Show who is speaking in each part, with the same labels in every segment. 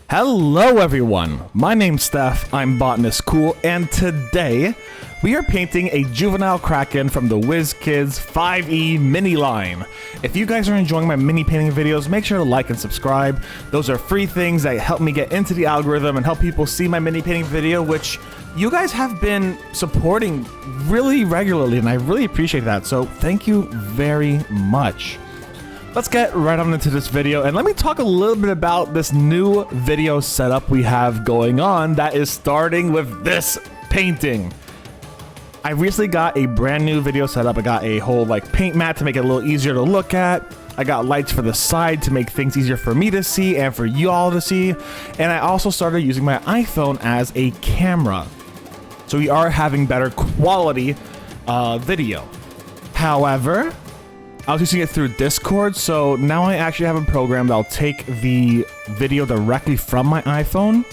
Speaker 1: Hello everyone, my name's Steph, I'm Botanist Cool, and today we are painting a juvenile Kraken from the WizKids 5e mini line. If you guys are enjoying my mini painting videos, make sure to like and subscribe. Those are free things that help me get into the algorithm and help people see my mini painting video, which you guys have been supporting really regularly, and I really appreciate that, so thank you very much. Let's get right on into this video, and let me talk a little bit about this new video setup we have going on that is starting with this painting. I recently got a brand new video setup. I got a whole paint mat to make it a little easier to look at. I got lights for the side to make things easier for me to see and for you all to see. And I also started using my iPhone as a camera. So we are having better quality video. However, I was using it through Discord, so now I actually have a program that'll take the video directly from my iPhone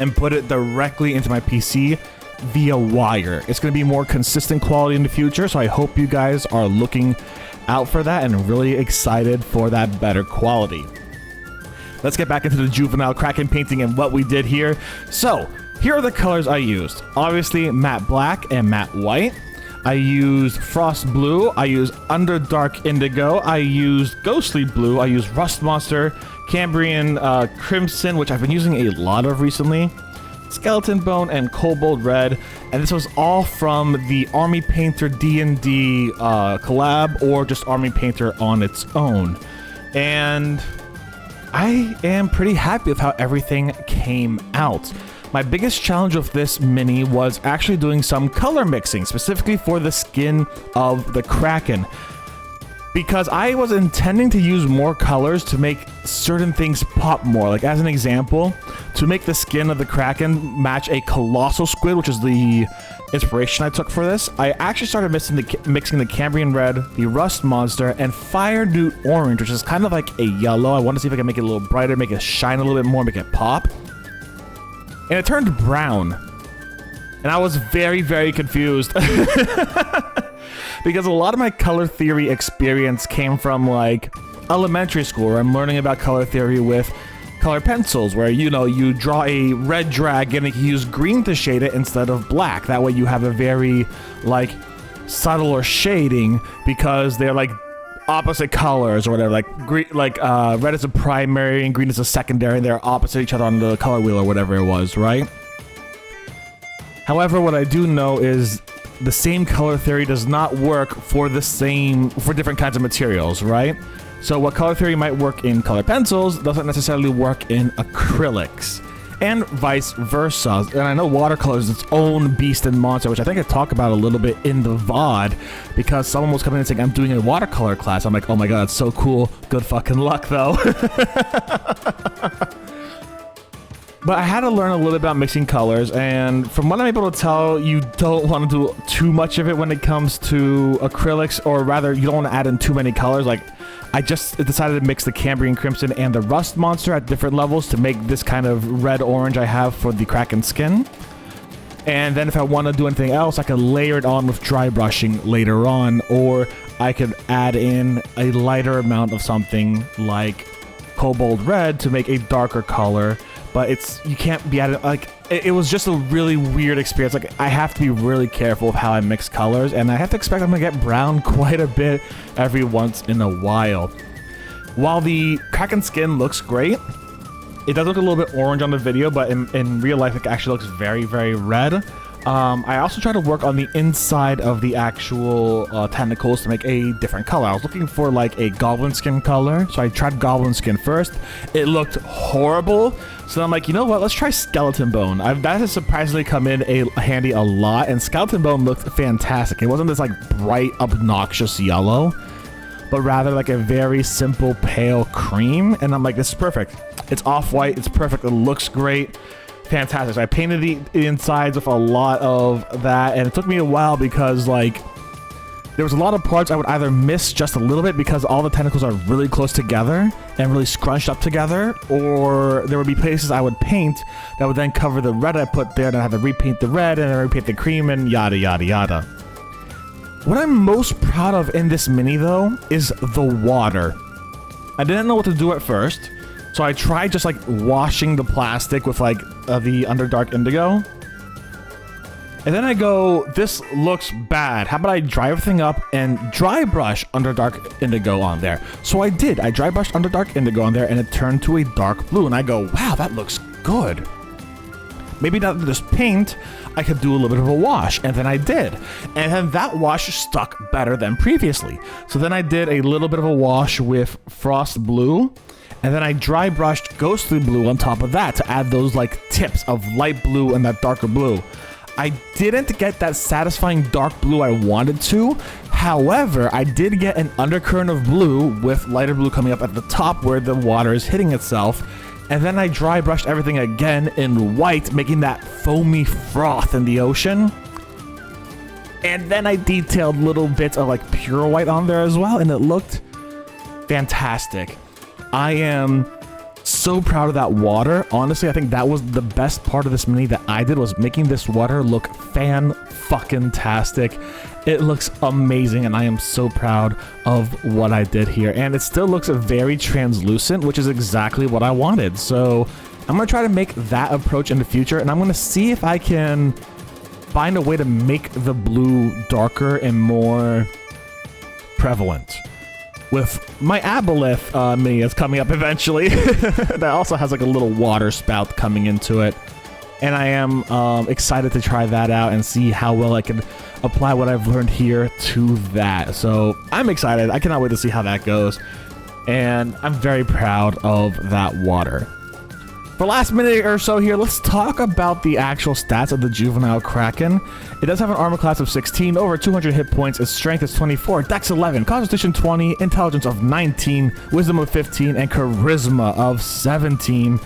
Speaker 1: and put it directly into my PC via wire. It's going to be more consistent quality in the future, so I hope you guys are looking out for that and really excited for that better quality. Let's get back into the juvenile Kraken painting and what we did here. So, here are the colors I used. Obviously, matte black and matte white. I used Frost Blue, I used Underdark Indigo, I used Ghostly Blue, I used Rust Monster, Cambrian Crimson, which I've been using a lot of recently, Skeleton Bone, and Cobalt Red. And this was all from the Army Painter D&D collab, or just Army Painter on its own. And I am pretty happy with how everything came out. My biggest challenge with this mini was actually doing some color mixing, specifically for the skin of the Kraken, because I was intending to use more colors to make certain things pop more. Like, as an example, to make the skin of the Kraken match a colossal squid, which is the inspiration I took for this, I actually started mixing the Cambrian Red, the Rust Monster, and Fire Newt Orange, which is kind of like a yellow. I want to see if I can make it a little brighter, make it shine a little bit more, make it pop. And it turned brown. And I was very, very confused. Because a lot of my color theory experience came from, elementary school, where I'm learning about color theory with color pencils, where, you draw a red dragon and you use green to shade it instead of black. That way you have a very, subtler shading, because they're, opposite colors or whatever, red is a primary and green is a secondary, and they're opposite each other on the color wheel or whatever it was, right? However, what I do know is the same color theory does not work for different kinds of materials, right? So what color theory might work in color pencils doesn't necessarily work in acrylics, and vice versa. And I know watercolor is its own beast and monster, which I think I talked about a little bit in the VOD, because someone was coming in and saying, I'm doing a watercolor class. I'm like, oh my god, it's so cool. Good fucking luck, though. But I had to learn a little bit about mixing colors, and from what I'm able to tell, you don't want to do too much of it when it comes to acrylics, or rather, you don't want to add in too many colors. I just decided to mix the Cambrian Crimson and the Rust Monster at different levels to make this kind of red-orange I have for the Kraken skin. And then if I want to do anything else, I can layer it on with dry brushing later on, or I could add in a lighter amount of something like Cobalt Red to make a darker color. But you can't be adding, it was just a really weird experience. I have to be really careful of how I mix colors, and I have to expect I'm gonna get brown quite a bit every once in a while. While the Kraken skin looks great, it does look a little bit orange on the video, but in real life it actually looks very, very red. I also try to work on the inside of the actual tentacles to make a different color. I was looking for a goblin skin color, so I tried goblin skin first. It looked horrible, so I'm like, you know what, let's try skeleton bone. That has surprisingly come in handy a lot, and skeleton bone looked fantastic. It wasn't this bright, obnoxious yellow, but rather a very simple pale cream, and I'm like, this is perfect. It's off-white, it's perfect, it looks great. Fantastic. So I painted the insides with a lot of that, and it took me a while because there was a lot of parts I would either miss just a little bit because all the tentacles are really close together and really scrunched up together, or there would be places I would paint that would then cover the red I put there, and I had to repaint the red and then repaint the cream and yada yada yada. What I'm most proud of in this mini though is the water. I didn't know what to do at first, So I tried just like washing the plastic with like the Underdark Indigo. And then I go, this looks bad. How about I dry everything up and dry brush Underdark Indigo on there? So I did. I dry brushed Underdark Indigo on there and it turned to a dark blue. And I go, wow, that looks good. Maybe not this paint, I could do a little bit of a wash. And then I did. And then that wash stuck better than previously. So then I did a little bit of a wash with Frost Blue. And then I dry brushed Ghostly Blue on top of that to add those like tips of light blue and that darker blue. I didn't get that satisfying dark blue I wanted to. However, I did get an undercurrent of blue with lighter blue coming up at the top where the water is hitting itself. And then I dry brushed everything again in white, making that foamy froth in the ocean. And then I detailed little bits of like pure white on there as well, and it looked fantastic. I am so proud of that water. Honestly, I think that was the best part of this mini that I did, was making this water look fan-fucking-tastic. It looks amazing, and I am so proud of what I did here. And it still looks very translucent, which is exactly what I wanted. So I'm going to try to make that approach in the future, and I'm going to see if I can find a way to make the blue darker and more prevalent. With my Aboleth mini that's coming up eventually, that also has like a little water spout coming into it. And I am excited to try that out and see how well I can apply what I've learned here to that. So I'm excited. I cannot wait to see how that goes. And I'm very proud of that water. For the last minute or so here, let's talk about the actual stats of the Juvenile Kraken. It does have an armor class of 16, over 200 hit points, its strength is 24, dex 11, constitution 20, intelligence of 19, wisdom of 15, and charisma of 17.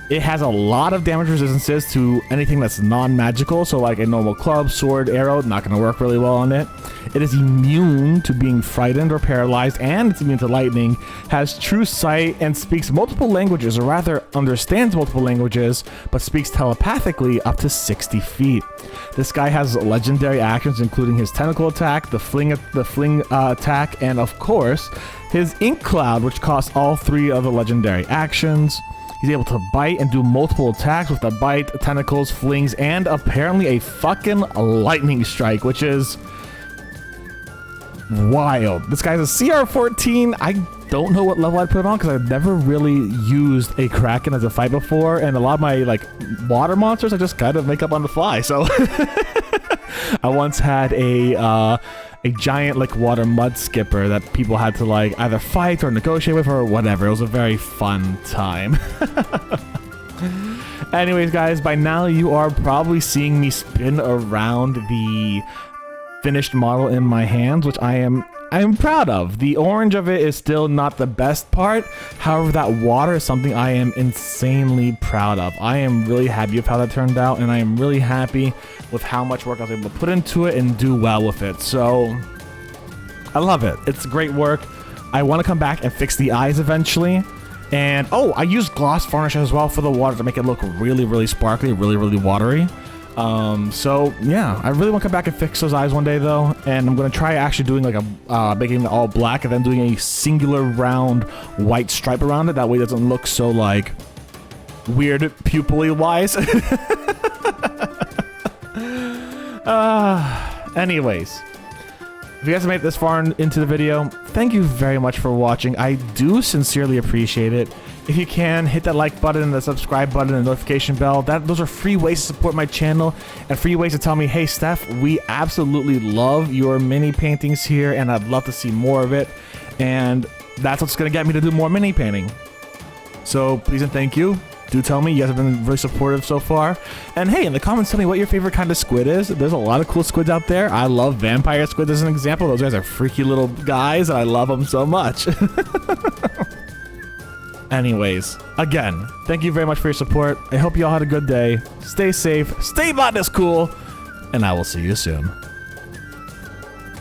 Speaker 1: It has a lot of damage resistances to anything that's non-magical, so like a normal club, sword, arrow, not going to work really well on it. It is immune to being frightened or paralyzed, and it's immune to lightning, has true sight, and speaks multiple languages, or rather understands multiple languages, but speaks telepathically up to 60 feet. This guy has legendary actions, including his tentacle attack, the fling attack, and of course, his ink cloud, which costs all 3 of the legendary actions. He's able to bite and do multiple attacks with the bite, tentacles, flings, and apparently a fucking lightning strike, which is wild. This guy's a CR 14. I don't know what level I'd put it on because I've never really used a Kraken as a fight before, and a lot of my like water monsters I just kind of make up on the fly. So I once had a giant like water mud skipper that people had to like either fight or negotiate with or whatever. It was a very fun time. Anyways, guys, by now you are probably seeing me spin around the finished model in my hands, which I am proud of. The orange of it is still not the best part. However, that water is something I am insanely proud of. I am really happy with how that turned out, and I am really happy with how much work I was able to put into it and do well with it. So I love it. It's great work. I want to come back and fix the eyes eventually. And oh, I used gloss varnish as well for the water to make it look really, really sparkly, really, really watery. So yeah, I really want to come back and fix those eyes one day though, and I'm going to try actually doing like a making it all black and then doing a singular round white stripe around it. That way it doesn't look so like weird pupil-y wise. Anyways, if you guys have made it this far into the video, thank you very much for watching. I do sincerely appreciate it. If you can, hit that like button and the subscribe button and the notification bell. Those are free ways to support my channel and free ways to tell me, hey, Steph, we absolutely love your mini paintings here and I'd love to see more of it. And that's what's going to get me to do more mini painting. So please and thank you. Do tell me. You guys have been really supportive so far. And hey, in the comments, tell me what your favorite kind of squid is. There's a lot of cool squids out there. I love vampire squids as an example. Those guys are freaky little guys and I love them so much. Anyways, again, thank you very much for your support. I hope you all had a good day. Stay safe, stay Botanist Cool, and I will see you soon.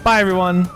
Speaker 1: Bye, everyone.